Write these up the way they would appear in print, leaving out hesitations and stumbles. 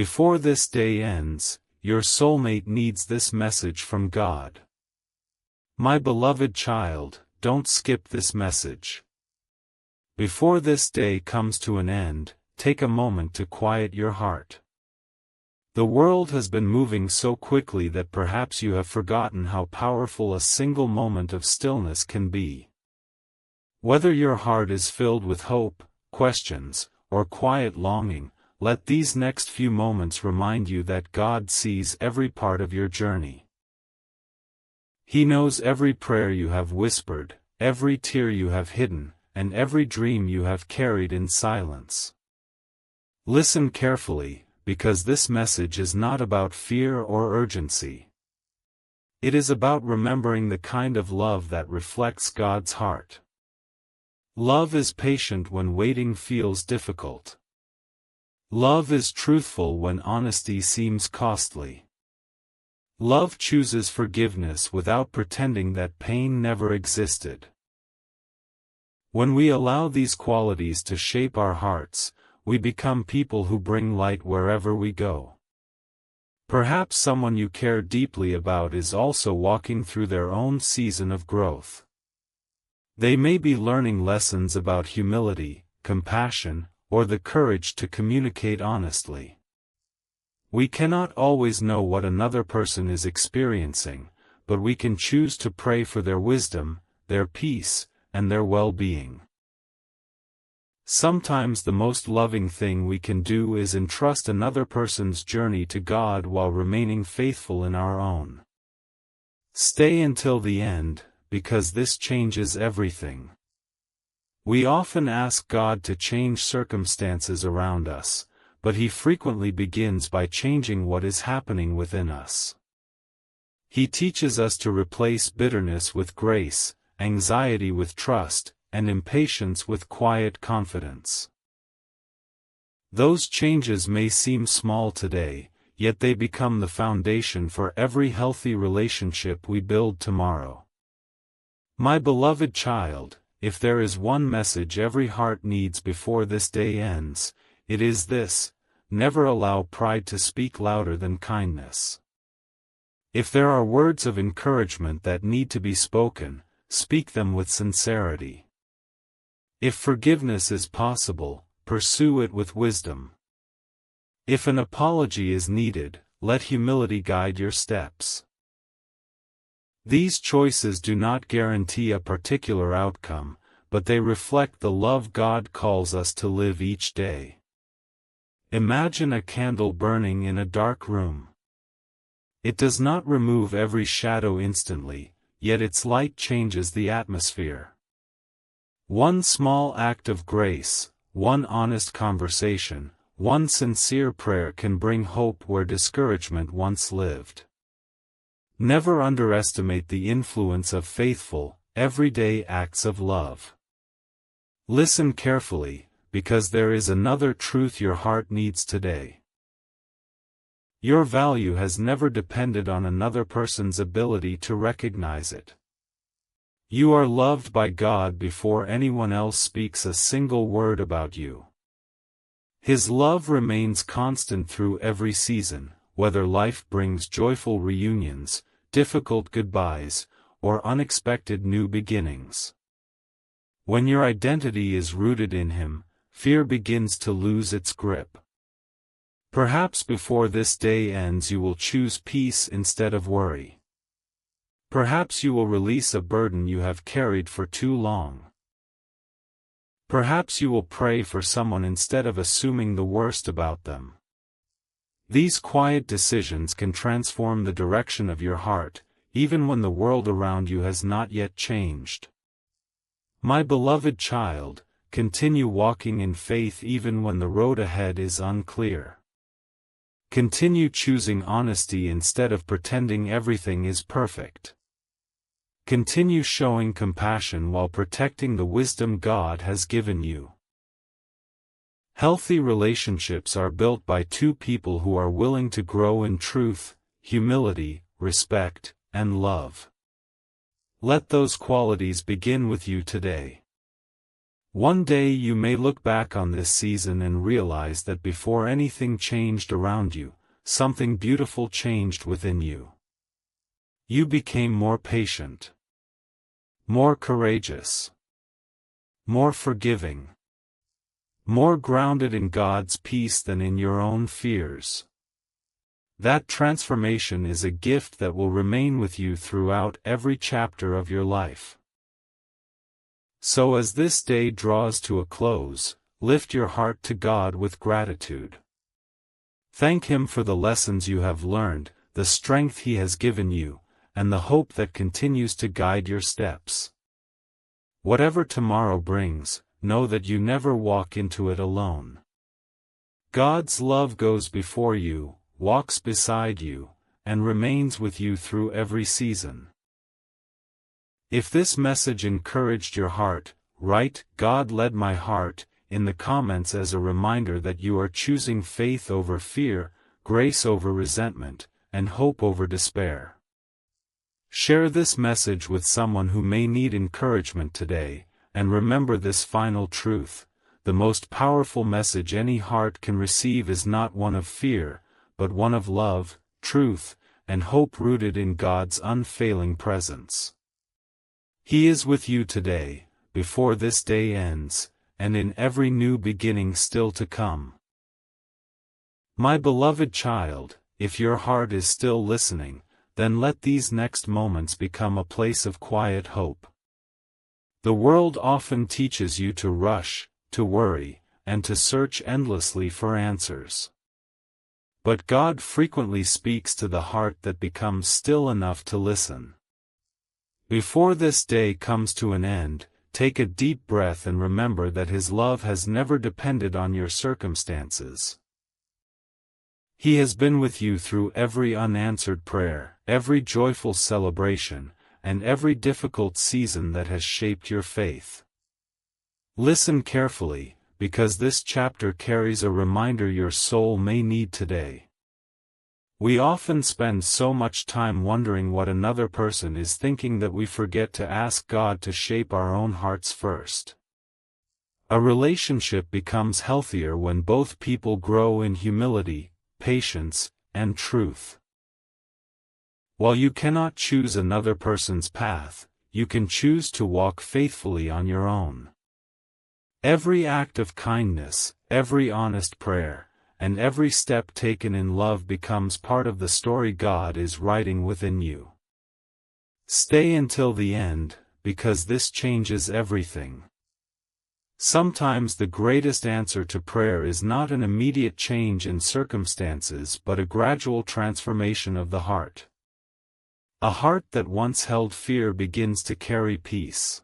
Before this day ends, your soulmate needs this message from God. My beloved child, don't skip this message. Before this day comes to an end, take a moment to quiet your heart. The world has been moving so quickly that perhaps you have forgotten how powerful a single moment of stillness can be. Whether your heart is filled with hope, questions, or quiet longing, let these next few moments remind you that God sees every part of your journey. He knows every prayer you have whispered, every tear you have hidden, and every dream you have carried in silence. Listen carefully, because this message is not about fear or urgency. It is about remembering the kind of love that reflects God's heart. Love is patient when waiting feels difficult. Love is truthful when honesty seems costly. Love chooses forgiveness without pretending that pain never existed. When we allow these qualities to shape our hearts, we become people who bring light wherever we go. Perhaps someone you care deeply about is also walking through their own season of growth. They may be learning lessons about humility, compassion, or the courage to communicate honestly. We cannot always know what another person is experiencing, but we can choose to pray for their wisdom, their peace, and their well-being. Sometimes the most loving thing we can do is entrust another person's journey to God while remaining faithful in our own. Stay until the end, because this changes everything. We often ask God to change circumstances around us, but He frequently begins by changing what is happening within us. He teaches us to replace bitterness with grace, anxiety with trust, and impatience with quiet confidence. Those changes may seem small today, yet they become the foundation for every healthy relationship we build tomorrow. My beloved child, if there is one message every heart needs before this day ends, it is this: never allow pride to speak louder than kindness. If there are words of encouragement that need to be spoken, speak them with sincerity. If forgiveness is possible, pursue it with wisdom. If an apology is needed, let humility guide your steps. These choices do not guarantee a particular outcome, but they reflect the love God calls us to live each day. Imagine a candle burning in a dark room. It does not remove every shadow instantly, yet its light changes the atmosphere. One small act of grace, one honest conversation, one sincere prayer can bring hope where discouragement once lived. Never underestimate the influence of faithful, everyday acts of love. Listen carefully, because there is another truth your heart needs today. Your value has never depended on another person's ability to recognize it. You are loved by God before anyone else speaks a single word about you. His love remains constant through every season, whether life brings joyful reunions, difficult goodbyes, or unexpected new beginnings. When your identity is rooted in Him, fear begins to lose its grip. Perhaps before this day ends you will choose peace instead of worry. Perhaps you will release a burden you have carried for too long. Perhaps you will pray for someone instead of assuming the worst about them. These quiet decisions can transform the direction of your heart, even when the world around you has not yet changed. My beloved child, continue walking in faith even when the road ahead is unclear. Continue choosing honesty instead of pretending everything is perfect. Continue showing compassion while protecting the wisdom God has given you. Healthy relationships are built by two people who are willing to grow in truth, humility, respect, and love. Let those qualities begin with you today. One day you may look back on this season and realize that before anything changed around you, something beautiful changed within you. You became more patient, more courageous, more forgiving, more grounded in God's peace than in your own fears. That transformation is a gift that will remain with you throughout every chapter of your life. So as this day draws to a close, lift your heart to God with gratitude. Thank Him for the lessons you have learned, the strength He has given you, and the hope that continues to guide your steps. Whatever tomorrow brings, know that you never walk into it alone. God's love goes before you, walks beside you, and remains with you through every season. If this message encouraged your heart, write "God led my heart" in the comments as a reminder that you are choosing faith over fear, grace over resentment, and hope over despair. Share this message with someone who may need encouragement today, and remember this final truth: the most powerful message any heart can receive is not one of fear, but one of love, truth, and hope rooted in God's unfailing presence. He is with you today, before this day ends, and in every new beginning still to come. My beloved child, if your heart is still listening, then let these next moments become a place of quiet hope. The world often teaches you to rush, to worry, and to search endlessly for answers. But God frequently speaks to the heart that becomes still enough to listen. Before this day comes to an end, take a deep breath and remember that His love has never depended on your circumstances. He has been with you through every unanswered prayer, every joyful celebration, and every difficult season that has shaped your faith. Listen carefully, because this chapter carries a reminder your soul may need today. We often spend so much time wondering what another person is thinking that we forget to ask God to shape our own hearts first. A relationship becomes healthier when both people grow in humility, patience, and truth. While you cannot choose another person's path, you can choose to walk faithfully on your own. Every act of kindness, every honest prayer, and every step taken in love becomes part of the story God is writing within you. Stay until the end, because this changes everything. Sometimes the greatest answer to prayer is not an immediate change in circumstances but a gradual transformation of the heart. A heart that once held fear begins to carry peace.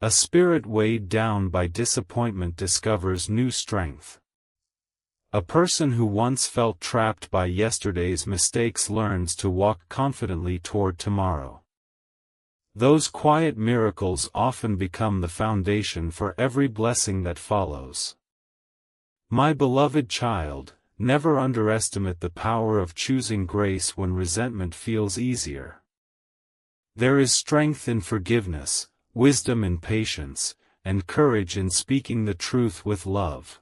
A spirit weighed down by disappointment discovers new strength. A person who once felt trapped by yesterday's mistakes learns to walk confidently toward tomorrow. Those quiet miracles often become the foundation for every blessing that follows. My beloved child, never underestimate the power of choosing grace when resentment feels easier. There is strength in forgiveness, wisdom in patience, and courage in speaking the truth with love.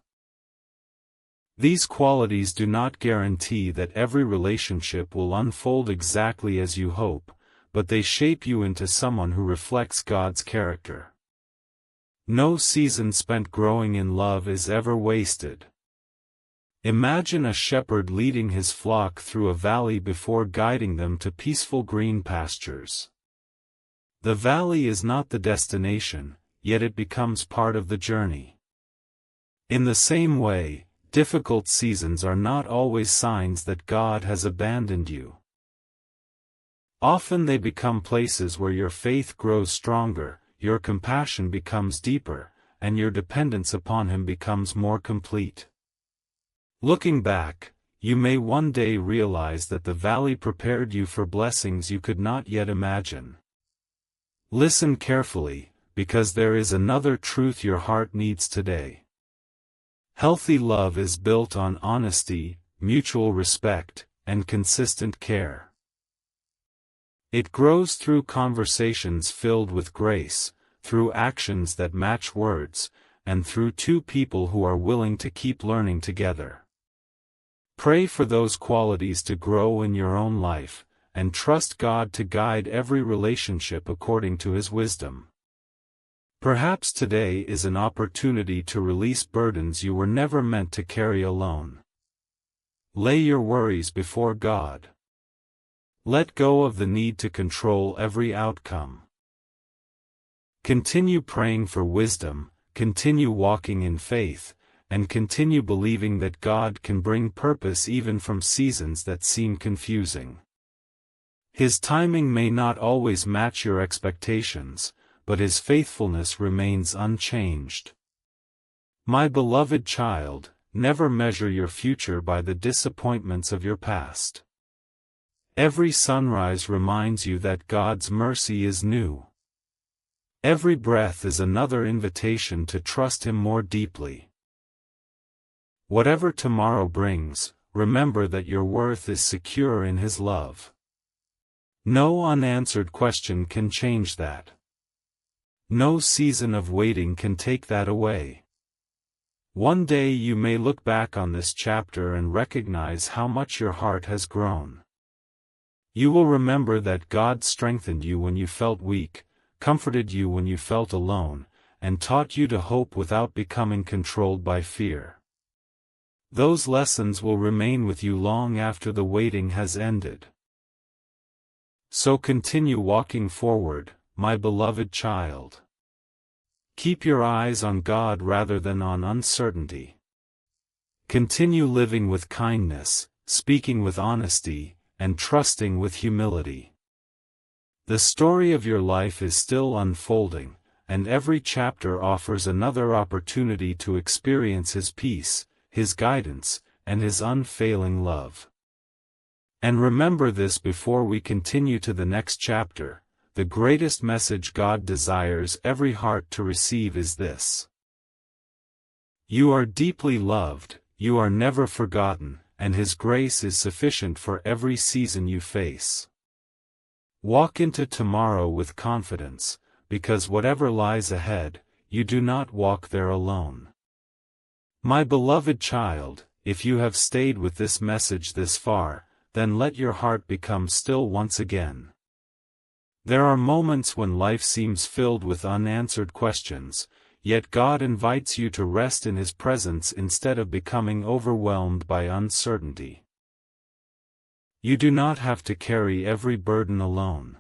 These qualities do not guarantee that every relationship will unfold exactly as you hope, but they shape you into someone who reflects God's character. No season spent growing in love is ever wasted. Imagine a shepherd leading his flock through a valley before guiding them to peaceful green pastures. The valley is not the destination, yet it becomes part of the journey. In the same way, difficult seasons are not always signs that God has abandoned you. Often they become places where your faith grows stronger, your compassion becomes deeper, and your dependence upon Him becomes more complete. Looking back, you may one day realize that the valley prepared you for blessings you could not yet imagine. Listen carefully, because there is another truth your heart needs today. Healthy love is built on honesty, mutual respect, and consistent care. It grows through conversations filled with grace, through actions that match words, and through two people who are willing to keep learning together. Pray for those qualities to grow in your own life, and trust God to guide every relationship according to His wisdom. Perhaps today is an opportunity to release burdens you were never meant to carry alone. Lay your worries before God. Let go of the need to control every outcome. Continue praying for wisdom, continue walking in faith, and continue believing that God can bring purpose even from seasons that seem confusing. His timing may not always match your expectations, but His faithfulness remains unchanged. My beloved child, never measure your future by the disappointments of your past. Every sunrise reminds you that God's mercy is new. Every breath is another invitation to trust Him more deeply. Whatever tomorrow brings, remember that your worth is secure in His love. No unanswered question can change that. No season of waiting can take that away. One day you may look back on this chapter and recognize how much your heart has grown. You will remember that God strengthened you when you felt weak, comforted you when you felt alone, and taught you to hope without becoming controlled by fear. Those lessons will remain with you long after the waiting has ended. So continue walking forward, my beloved child. Keep your eyes on God rather than on uncertainty. Continue living with kindness, speaking with honesty, and trusting with humility. The story of your life is still unfolding, and every chapter offers another opportunity to experience His peace, His guidance, and His unfailing love. And remember this before we continue to the next chapter: the greatest message God desires every heart to receive is this. You are deeply loved, you are never forgotten, and His grace is sufficient for every season you face. Walk into tomorrow with confidence, because whatever lies ahead, you do not walk there alone. My beloved child, if you have stayed with this message this far, then let your heart become still once again. There are moments when life seems filled with unanswered questions, yet God invites you to rest in His presence instead of becoming overwhelmed by uncertainty. You do not have to carry every burden alone.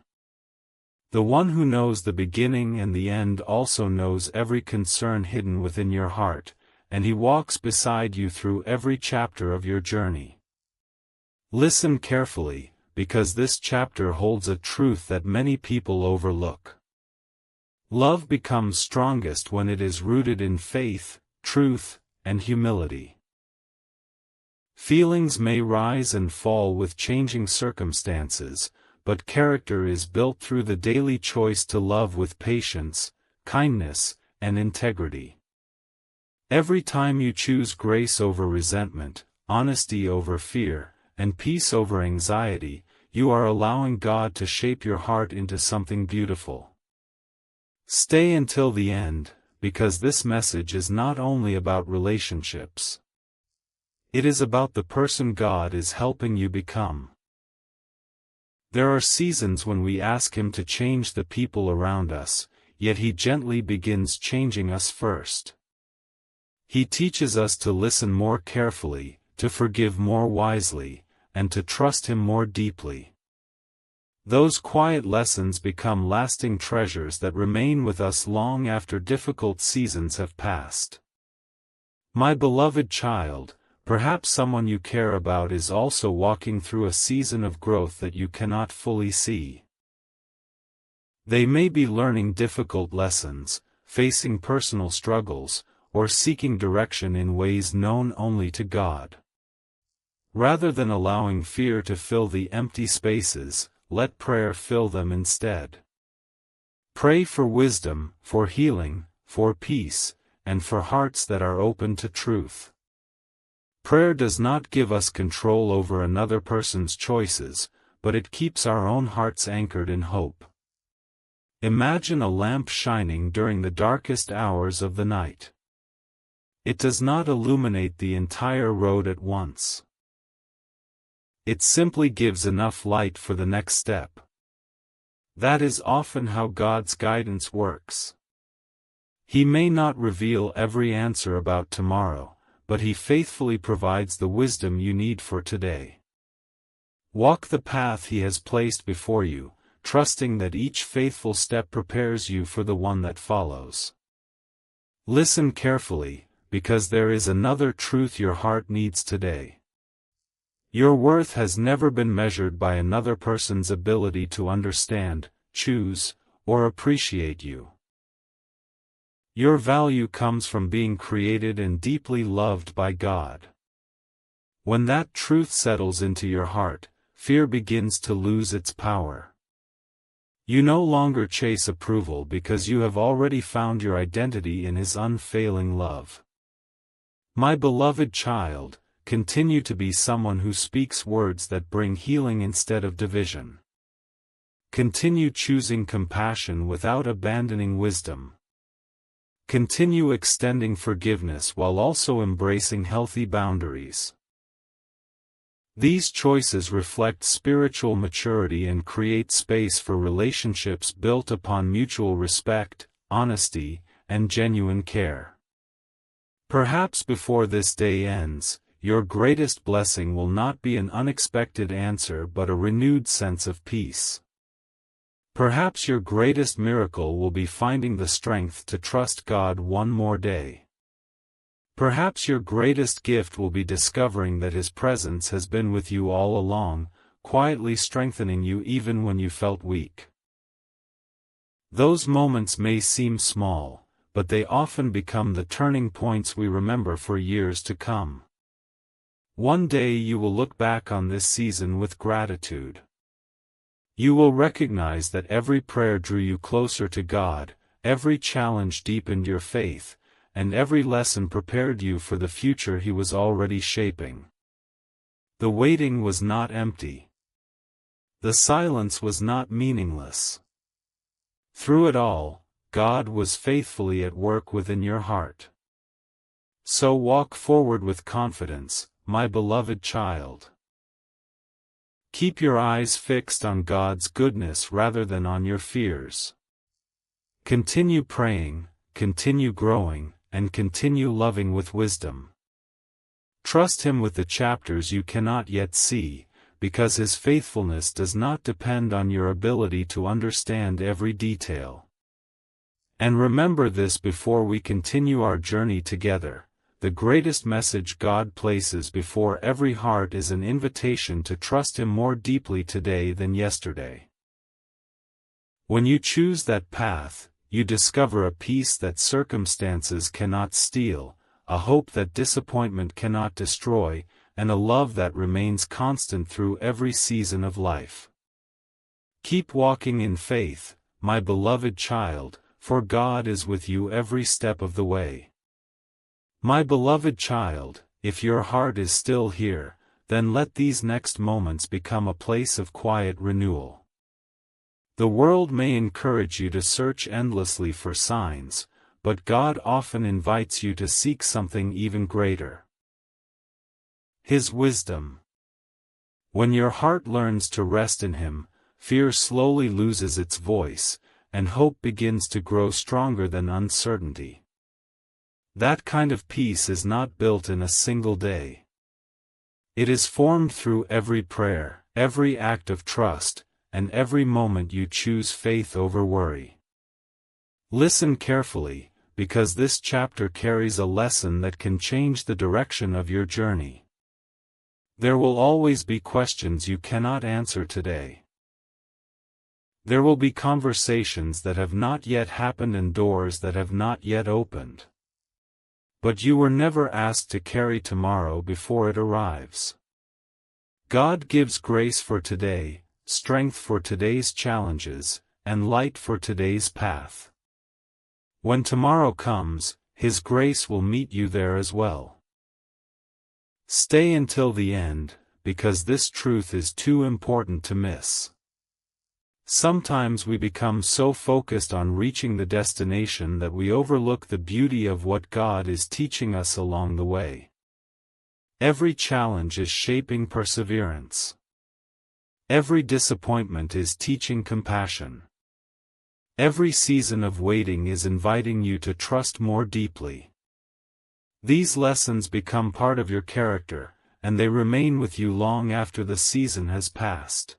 The one who knows the beginning and the end also knows every concern hidden within your heart, and He walks beside you through every chapter of your journey. Listen carefully, because this chapter holds a truth that many people overlook. Love becomes strongest when it is rooted in faith, truth, and humility. Feelings may rise and fall with changing circumstances, but character is built through the daily choice to love with patience, kindness, and integrity. Every time you choose grace over resentment, honesty over fear, and peace over anxiety, you are allowing God to shape your heart into something beautiful. Stay until the end, because this message is not only about relationships. It is about the person God is helping you become. There are seasons when we ask Him to change the people around us, yet He gently begins changing us first. He teaches us to listen more carefully, to forgive more wisely, and to trust Him more deeply. Those quiet lessons become lasting treasures that remain with us long after difficult seasons have passed. My beloved child, perhaps someone you care about is also walking through a season of growth that you cannot fully see. They may be learning difficult lessons, facing personal struggles, or seeking direction in ways known only to God. Rather than allowing fear to fill the empty spaces, let prayer fill them instead. Pray for wisdom, for healing, for peace, and for hearts that are open to truth. Prayer does not give us control over another person's choices, but it keeps our own hearts anchored in hope. Imagine a lamp shining during the darkest hours of the night. It does not illuminate the entire road at once. It simply gives enough light for the next step. That is often how God's guidance works. He may not reveal every answer about tomorrow, but He faithfully provides the wisdom you need for today. Walk the path He has placed before you, trusting that each faithful step prepares you for the one that follows. Listen carefully, because there is another truth your heart needs today. Your worth has never been measured by another person's ability to understand, choose, or appreciate you. Your value comes from being created and deeply loved by God. When that truth settles into your heart, fear begins to lose its power. You no longer chase approval because you have already found your identity in His unfailing love. My beloved child, continue to be someone who speaks words that bring healing instead of division. Continue choosing compassion without abandoning wisdom. Continue extending forgiveness while also embracing healthy boundaries. These choices reflect spiritual maturity and create space for relationships built upon mutual respect, honesty, and genuine care. Perhaps before this day ends, your greatest blessing will not be an unexpected answer but a renewed sense of peace. Perhaps your greatest miracle will be finding the strength to trust God one more day. Perhaps your greatest gift will be discovering that His presence has been with you all along, quietly strengthening you even when you felt weak. Those moments may seem small, but they often become the turning points we remember for years to come. One day you will look back on this season with gratitude. You will recognize that every prayer drew you closer to God, every challenge deepened your faith, and every lesson prepared you for the future He was already shaping. The waiting was not empty. The silence was not meaningless. Through it all, God was faithfully at work within your heart. So walk forward with confidence, my beloved child. Keep your eyes fixed on God's goodness rather than on your fears. Continue praying, continue growing, and continue loving with wisdom. Trust Him with the chapters you cannot yet see, because His faithfulness does not depend on your ability to understand every detail. And remember this before we continue our journey together: the greatest message God places before every heart is an invitation to trust Him more deeply today than yesterday. When you choose that path, you discover a peace that circumstances cannot steal, a hope that disappointment cannot destroy, and a love that remains constant through every season of life. Keep walking in faith, my beloved child, for God is with you every step of the way. My beloved child, if your heart is still here, then let these next moments become a place of quiet renewal. The world may encourage you to search endlessly for signs, but God often invites you to seek something even greater: His wisdom. When your heart learns to rest in Him, fear slowly loses its voice, and hope begins to grow stronger than uncertainty. That kind of peace is not built in a single day. It is formed through every prayer, every act of trust, and every moment you choose faith over worry. Listen carefully, because this chapter carries a lesson that can change the direction of your journey. There will always be questions you cannot answer today. There will be conversations that have not yet happened and doors that have not yet opened. But you were never asked to carry tomorrow before it arrives. God gives grace for today, strength for today's challenges, and light for today's path. When tomorrow comes, His grace will meet you there as well. Stay until the end, because this truth is too important to miss. Sometimes we become so focused on reaching the destination that we overlook the beauty of what God is teaching us along the way. Every challenge is shaping perseverance. Every disappointment is teaching compassion. Every season of waiting is inviting you to trust more deeply. These lessons become part of your character, and they remain with you long after the season has passed.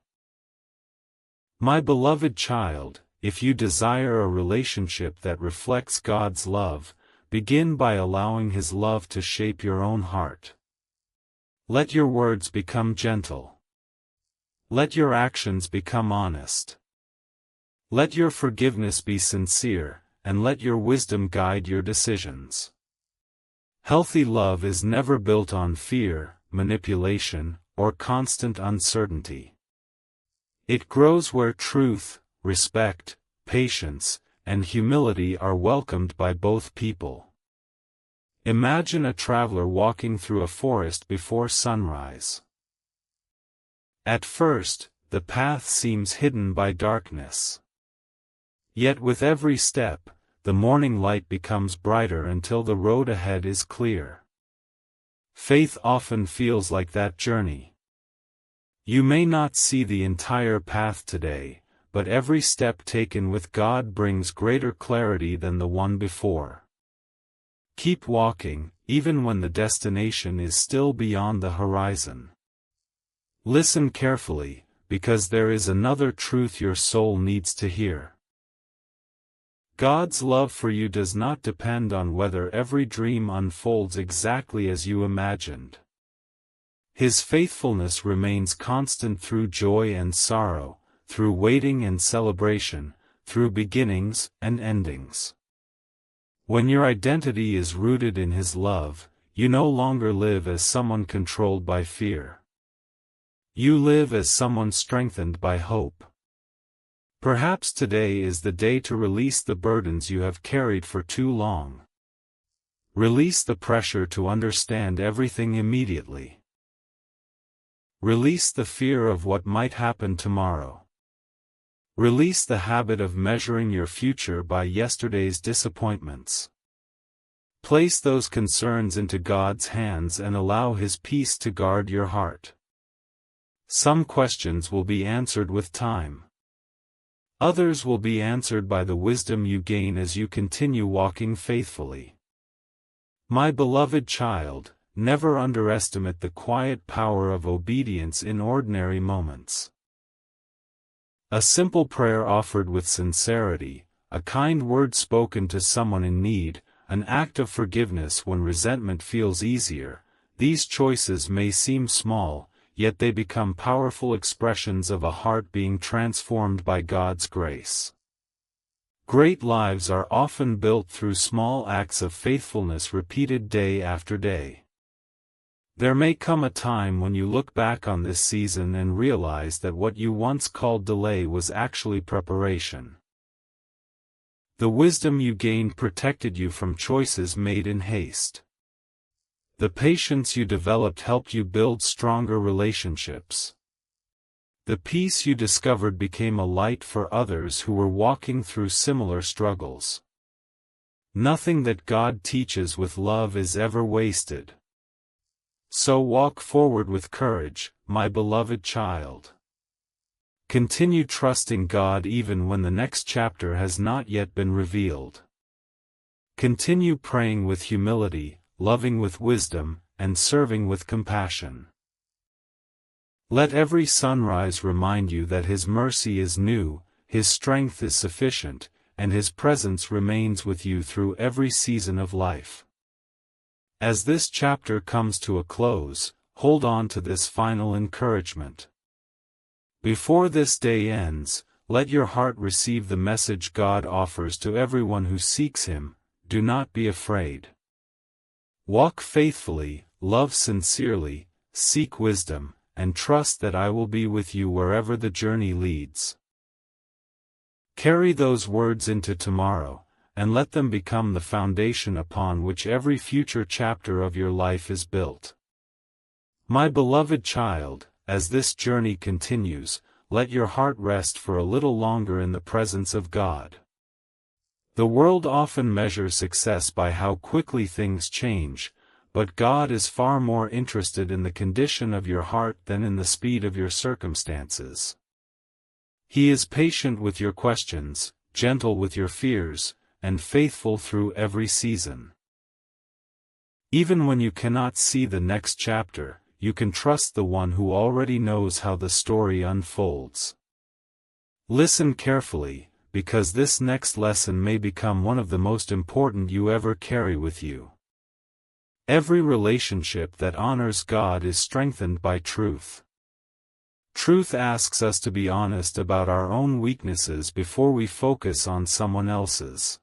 My beloved child, if you desire a relationship that reflects God's love, begin by allowing His love to shape your own heart. Let your words become gentle. Let your actions become honest. Let your forgiveness be sincere, and let your wisdom guide your decisions. Healthy love is never built on fear, manipulation, or constant uncertainty. It grows where truth, respect, patience, and humility are welcomed by both people. Imagine a traveler walking through a forest before sunrise. At first, the path seems hidden by darkness. Yet with every step, the morning light becomes brighter until the road ahead is clear. Faith often feels like that journey. You may not see the entire path today, but every step taken with God brings greater clarity than the one before. Keep walking, even when the destination is still beyond the horizon. Listen carefully, because there is another truth your soul needs to hear. God's love for you does not depend on whether every dream unfolds exactly as you imagined. His faithfulness remains constant through joy and sorrow, through waiting and celebration, through beginnings and endings. When your identity is rooted in His love, you no longer live as someone controlled by fear. You live as someone strengthened by hope. Perhaps today is the day to release the burdens you have carried for too long. Release the pressure to understand everything immediately. Release the fear of what might happen tomorrow. Release the habit of measuring your future by yesterday's disappointments. Place those concerns into God's hands and allow His peace to guard your heart. Some questions will be answered with time. Others will be answered by the wisdom you gain as you continue walking faithfully. My beloved child, never underestimate the quiet power of obedience in ordinary moments. A simple prayer offered with sincerity, a kind word spoken to someone in need, an act of forgiveness when resentment feels easier, these choices may seem small, yet they become powerful expressions of a heart being transformed by God's grace. Great lives are often built through small acts of faithfulness repeated day after day. There may come a time when you look back on this season and realize that what you once called delay was actually preparation. The wisdom you gained protected you from choices made in haste. The patience you developed helped you build stronger relationships. The peace you discovered became a light for others who were walking through similar struggles. Nothing that God teaches with love is ever wasted. So walk forward with courage, my beloved child. Continue trusting God even when the next chapter has not yet been revealed. Continue praying with humility, loving with wisdom, and serving with compassion. Let every sunrise remind you that His mercy is new, His strength is sufficient, and His presence remains with you through every season of life. As this chapter comes to a close, hold on to this final encouragement. Before this day ends, let your heart receive the message God offers to everyone who seeks Him: do not be afraid. Walk faithfully, love sincerely, seek wisdom, and trust that I will be with you wherever the journey leads. Carry those words into tomorrow, and let them become the foundation upon which every future chapter of your life is built. My beloved child, as this journey continues, let your heart rest for a little longer in the presence of God. The world often measures success by how quickly things change, but God is far more interested in the condition of your heart than in the speed of your circumstances. He is patient with your questions, gentle with your fears, and faithful through every season. Even when you cannot see the next chapter, you can trust the one who already knows how the story unfolds. Listen carefully, because this next lesson may become one of the most important you ever carry with you. Every relationship that honors God is strengthened by truth. Truth asks us to be honest about our own weaknesses before we focus on someone else's.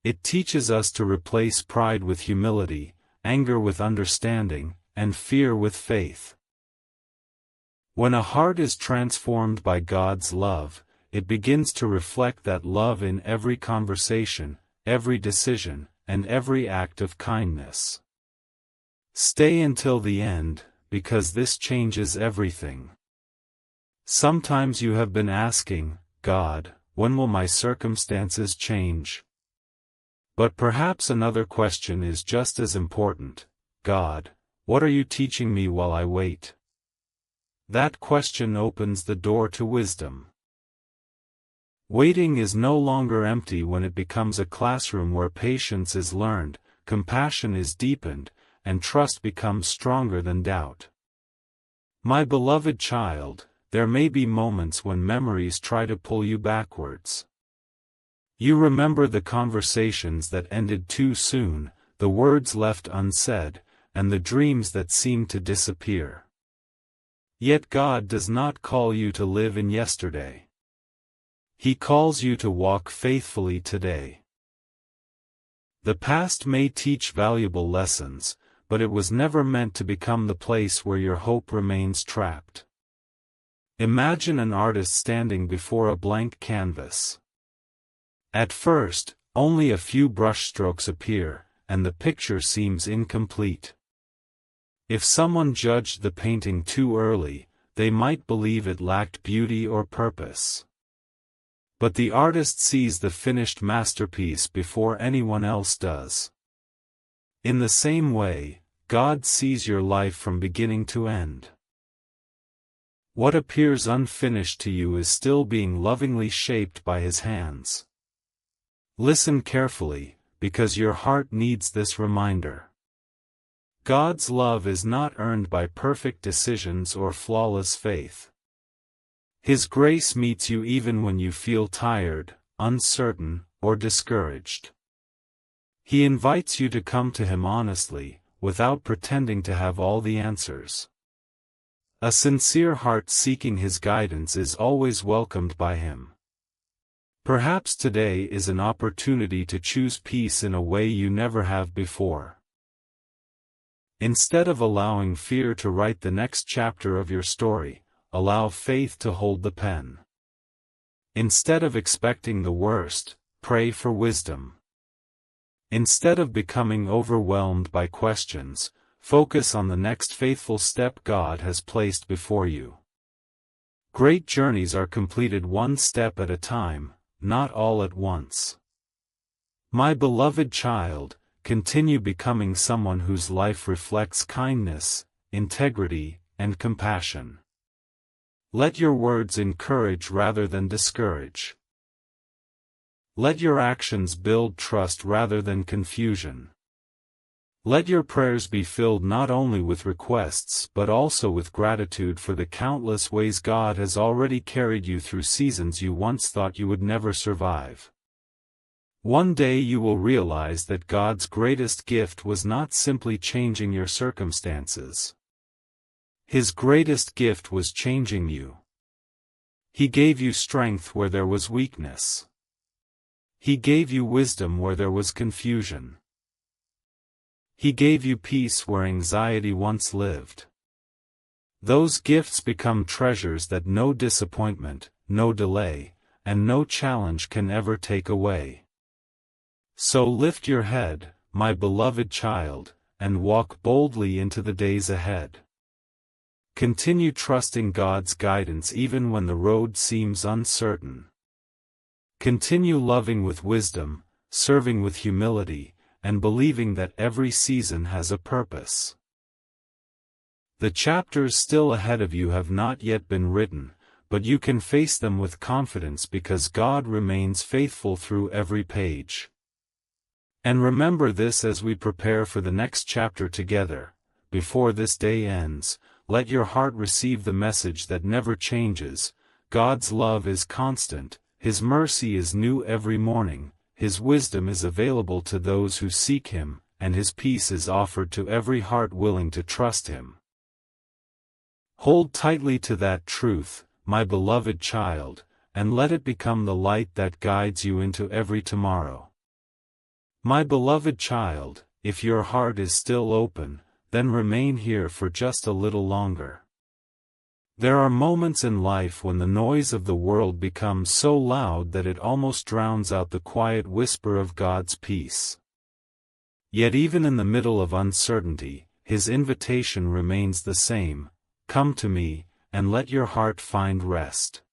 It teaches us to replace pride with humility, anger with understanding, and fear with faith. When a heart is transformed by God's love, it begins to reflect that love in every conversation, every decision, and every act of kindness. Stay until the end, because this changes everything. Sometimes you have been asking, God, when will my circumstances change? But perhaps another question is just as important. God, what are you teaching me while I wait? That question opens the door to wisdom. Waiting is no longer empty when it becomes a classroom where patience is learned, compassion is deepened, and trust becomes stronger than doubt. My beloved child, there may be moments when memories try to pull you backwards. You remember the conversations that ended too soon, the words left unsaid, and the dreams that seemed to disappear. Yet God does not call you to live in yesterday. He calls you to walk faithfully today. The past may teach valuable lessons, but it was never meant to become the place where your hope remains trapped. Imagine an artist standing before a blank canvas. At first, only a few brushstrokes appear, and the picture seems incomplete. If someone judged the painting too early, they might believe it lacked beauty or purpose. But the artist sees the finished masterpiece before anyone else does. In the same way, God sees your life from beginning to end. What appears unfinished to you is still being lovingly shaped by His hands. Listen carefully, because your heart needs this reminder. God's love is not earned by perfect decisions or flawless faith. His grace meets you even when you feel tired, uncertain, or discouraged. He invites you to come to Him honestly, without pretending to have all the answers. A sincere heart seeking His guidance is always welcomed by Him. Perhaps today is an opportunity to choose peace in a way you never have before. Instead of allowing fear to write the next chapter of your story, allow faith to hold the pen. Instead of expecting the worst, pray for wisdom. Instead of becoming overwhelmed by questions, focus on the next faithful step God has placed before you. Great journeys are completed one step at a time, not all at once. My beloved child, continue becoming someone whose life reflects kindness, integrity, and compassion. Let your words encourage rather than discourage. Let your actions build trust rather than confusion. Let your prayers be filled not only with requests but also with gratitude for the countless ways God has already carried you through seasons you once thought you would never survive. One day you will realize that God's greatest gift was not simply changing your circumstances. His greatest gift was changing you. He gave you strength where there was weakness. He gave you wisdom where there was confusion. He gave you peace where anxiety once lived. Those gifts become treasures that no disappointment, no delay, and no challenge can ever take away. So lift your head, my beloved child, and walk boldly into the days ahead. Continue trusting God's guidance even when the road seems uncertain. Continue loving with wisdom, serving with humility, and believing that every season has a purpose. The chapters still ahead of you have not yet been written, but you can face them with confidence because God remains faithful through every page. And remember this as we prepare for the next chapter together: before this day ends, let your heart receive the message that never changes. God's love is constant, His mercy is new every morning, His wisdom is available to those who seek Him, and His peace is offered to every heart willing to trust Him. Hold tightly to that truth, my beloved child, and let it become the light that guides you into every tomorrow. My beloved child, if your heart is still open, then remain here for just a little longer. There are moments in life when the noise of the world becomes so loud that it almost drowns out the quiet whisper of God's peace. Yet even in the middle of uncertainty, His invitation remains the same: come to me, and let your heart find rest.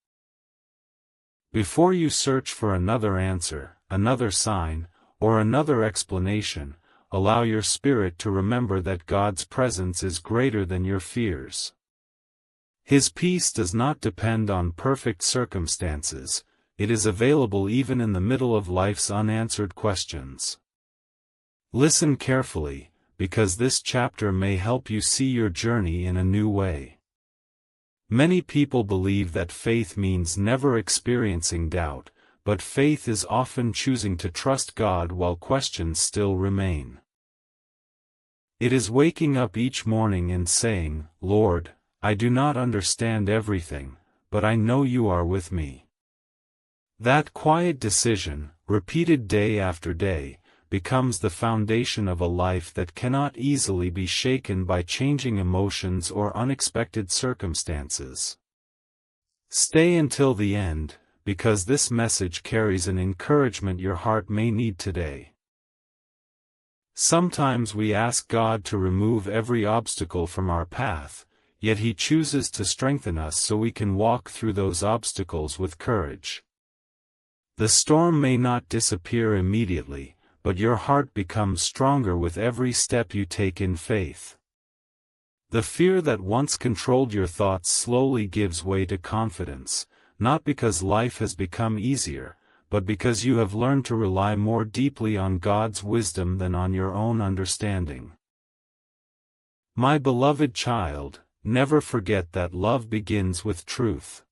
Before you search for another answer, another sign, or another explanation, allow your spirit to remember that God's presence is greater than your fears. His peace does not depend on perfect circumstances, it is available even in the middle of life's unanswered questions. Listen carefully, because this chapter may help you see your journey in a new way. Many people believe that faith means never experiencing doubt, but faith is often choosing to trust God while questions still remain. It is waking up each morning and saying, "Lord, I do not understand everything, but I know you are with me." That quiet decision, repeated day after day, becomes the foundation of a life that cannot easily be shaken by changing emotions or unexpected circumstances. Stay until the end, because this message carries an encouragement your heart may need today. Sometimes we ask God to remove every obstacle from our path, yet He chooses to strengthen us so we can walk through those obstacles with courage. The storm may not disappear immediately, but your heart becomes stronger with every step you take in faith. The fear that once controlled your thoughts slowly gives way to confidence, not because life has become easier, but because you have learned to rely more deeply on God's wisdom than on your own understanding. My beloved child, never forget that love begins with truth.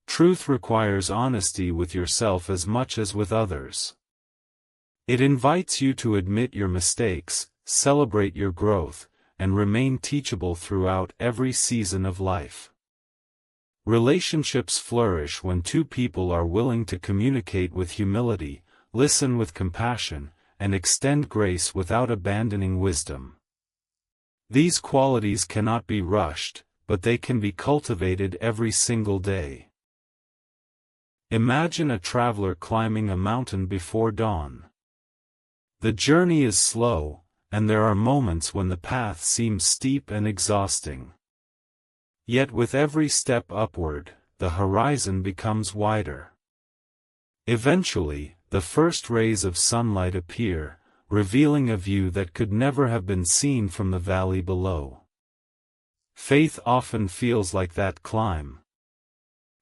Truth requires honesty with yourself as much as with others. It invites you to admit your mistakes, celebrate your growth, and remain teachable throughout every season of life. Relationships flourish when two people are willing to communicate with humility, listen with compassion, and extend grace without abandoning wisdom. These qualities cannot be rushed, but they can be cultivated every single day. Imagine a traveler climbing a mountain before dawn. The journey is slow, and there are moments when the path seems steep and exhausting. Yet with every step upward, the horizon becomes wider. Eventually, the first rays of sunlight appear, revealing a view that could never have been seen from the valley below. Faith often feels like that climb.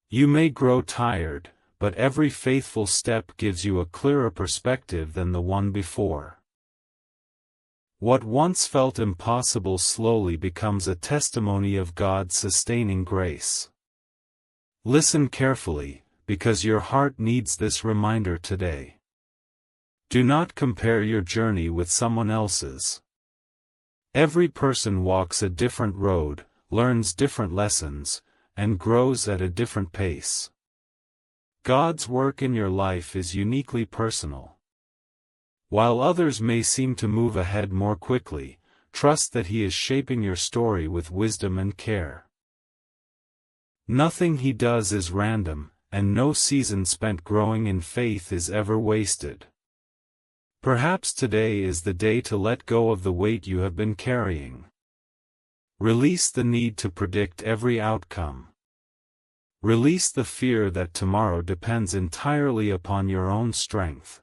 You may grow tired, but every faithful step gives you a clearer perspective than the one before. What once felt impossible slowly becomes a testimony of God's sustaining grace. Listen carefully, because your heart needs this reminder today. Do not compare your journey with someone else's. Every person walks a different road, learns different lessons, and grows at a different pace. God's work in your life is uniquely personal. While others may seem to move ahead more quickly, trust that He is shaping your story with wisdom and care. Nothing He does is random, and no season spent growing in faith is ever wasted. Perhaps today is the day to let go of the weight you have been carrying. Release the need to predict every outcome. Release the fear that tomorrow depends entirely upon your own strength.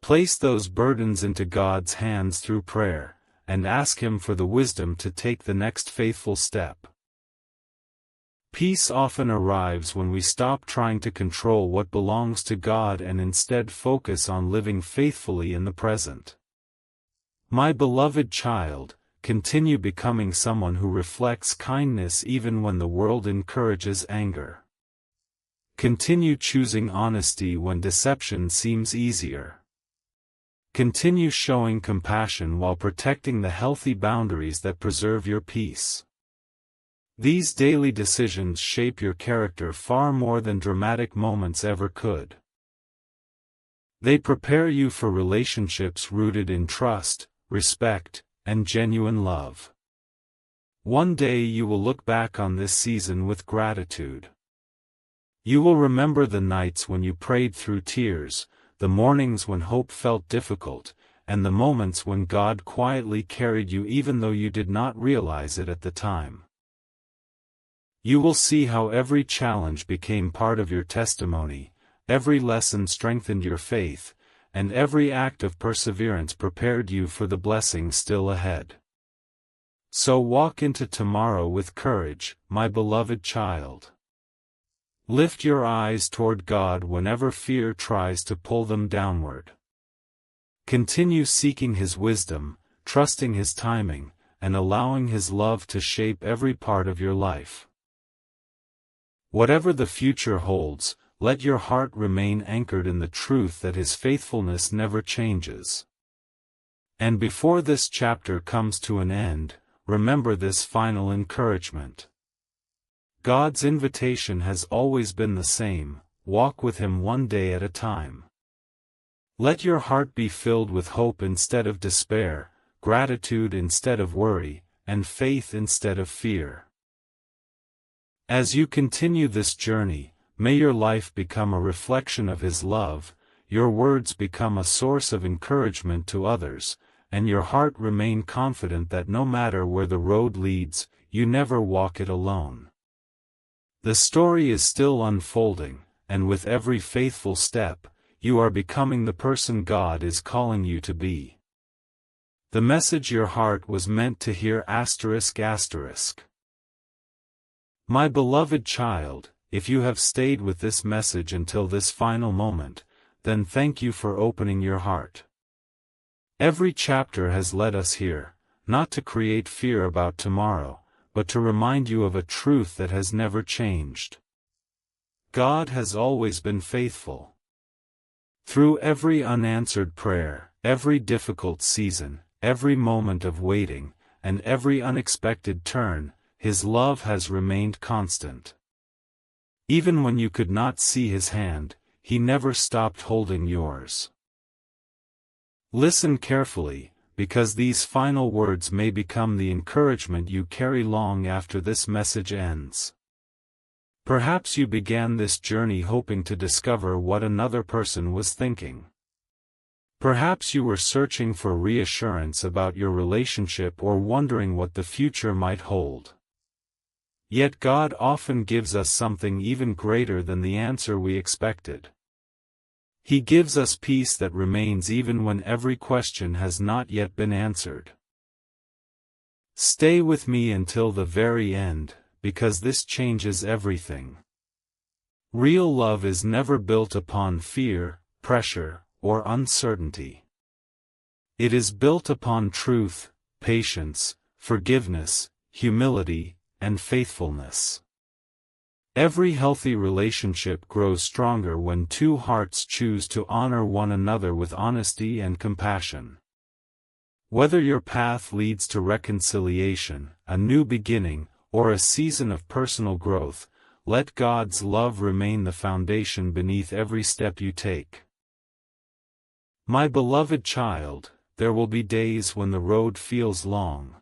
Place those burdens into God's hands through prayer, and ask Him for the wisdom to take the next faithful step. Peace often arrives when we stop trying to control what belongs to God and instead focus on living faithfully in the present. My beloved child, continue becoming someone who reflects kindness even when the world encourages anger. Continue choosing honesty when deception seems easier. Continue showing compassion while protecting the healthy boundaries that preserve your peace. These daily decisions shape your character far more than dramatic moments ever could. They prepare you for relationships rooted in trust, respect, and genuine love. One day you will look back on this season with gratitude. You will remember the nights when you prayed through tears, the mornings when hope felt difficult, and the moments when God quietly carried you even though you did not realize it at the time. You will see how every challenge became part of your testimony, every lesson strengthened your faith, and every act of perseverance prepared you for the blessings still ahead. So walk into tomorrow with courage, my beloved child. Lift your eyes toward God whenever fear tries to pull them downward. Continue seeking His wisdom, trusting His timing, and allowing His love to shape every part of your life. Whatever the future holds, let your heart remain anchored in the truth that His faithfulness never changes. And before this chapter comes to an end, remember this final encouragement. God's invitation has always been the same: walk with Him one day at a time. Let your heart be filled with hope instead of despair, gratitude instead of worry, and faith instead of fear. As you continue this journey, may your life become a reflection of His love, your words become a source of encouragement to others, and your heart remain confident that no matter where the road leads, you never walk it alone. The story is still unfolding, and with every faithful step, you are becoming the person God is calling you to be. The message your heart was meant to hear ***. My beloved child, if you have stayed with this message until this final moment, then thank you for opening your heart. Every chapter has led us here, not to create fear about tomorrow, but to remind you of a truth that has never changed. God has always been faithful. Through every unanswered prayer, every difficult season, every moment of waiting, and every unexpected turn, His love has remained constant. Even when you could not see His hand, He never stopped holding yours. Listen carefully, because these final words may become the encouragement you carry long after this message ends. Perhaps you began this journey hoping to discover what another person was thinking. Perhaps you were searching for reassurance about your relationship or wondering what the future might hold. Yet God often gives us something even greater than the answer we expected. He gives us peace that remains even when every question has not yet been answered. Stay with me until the very end, because this changes everything. Real love is never built upon fear, pressure, or uncertainty. It is built upon truth, patience, forgiveness, humility, and faithfulness. Every healthy relationship grows stronger when two hearts choose to honor one another with honesty and compassion. Whether your path leads to reconciliation, a new beginning, or a season of personal growth, let God's love remain the foundation beneath every step you take. My beloved child, there will be days when the road feels long.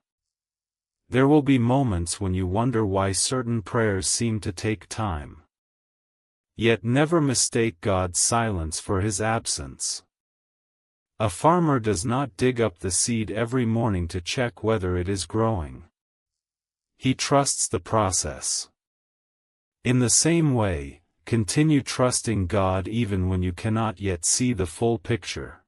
There will be moments when you wonder why certain prayers seem to take time. Yet never mistake God's silence for His absence. A farmer does not dig up the seed every morning to check whether it is growing. He trusts the process. In the same way, continue trusting God even when you cannot yet see the full picture.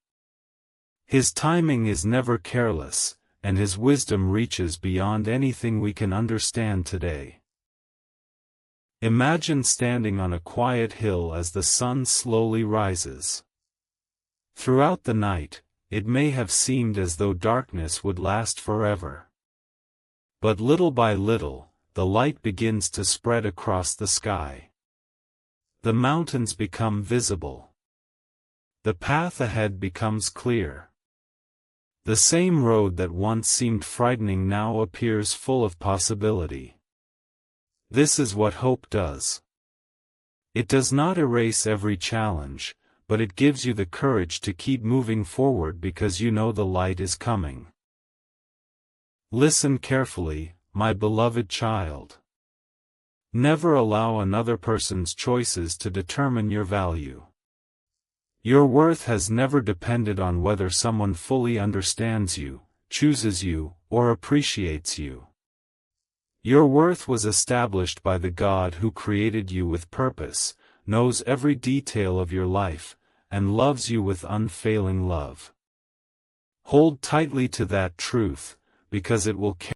His timing is never careless, and His wisdom reaches beyond anything we can understand today. Imagine standing on a quiet hill as the sun slowly rises. Throughout the night, it may have seemed as though darkness would last forever. But little by little, the light begins to spread across the sky. The mountains become visible. The path ahead becomes clear. The same road that once seemed frightening now appears full of possibility. This is what hope does. It does not erase every challenge, but it gives you the courage to keep moving forward because you know the light is coming. Listen carefully, my beloved child. Never allow another person's choices to determine your value. Your worth has never depended on whether someone fully understands you, chooses you, or appreciates you. Your worth was established by the God who created you with purpose, knows every detail of your life, and loves you with unfailing love. Hold tightly to that truth, because it will carry